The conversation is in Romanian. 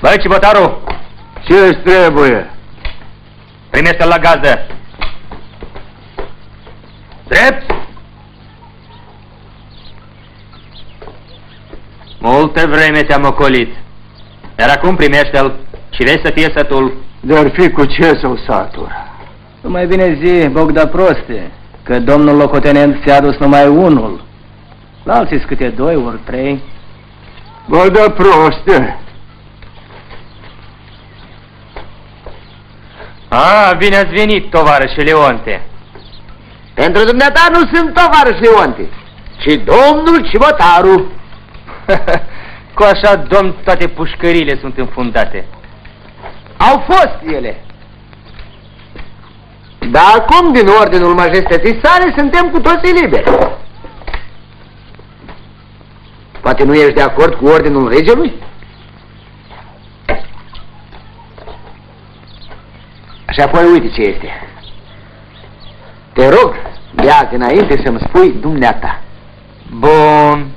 Băi, Cibotaru! Ce-ți trebuie? Primește-l la gazdă! Drept! Multă vreme te-am ocolit, iar acum primește-l și vezi să fie sătul. Dar fi cu ce să-o satur? Nu mai bine zi, Bogda proste, că domnul locotenent ți-a adus numai unul. La alții câte 2 ori 3. Bogda proste! Bine ați venit, tovarășe Leonte. Pentru dumneata nu sunt tovarăș Leonte, ci domnul Cibotaru. Cu așa, domn, toate pușcările sunt înfundate. Au fost ele. Dar acum, din ordinul majestății sale, suntem cu toții liberi. Poate nu ești de acord cu ordinul regelui? Și apoi uite ce este. Te rog, ia-te înainte să-mi spui dumneata. Bun.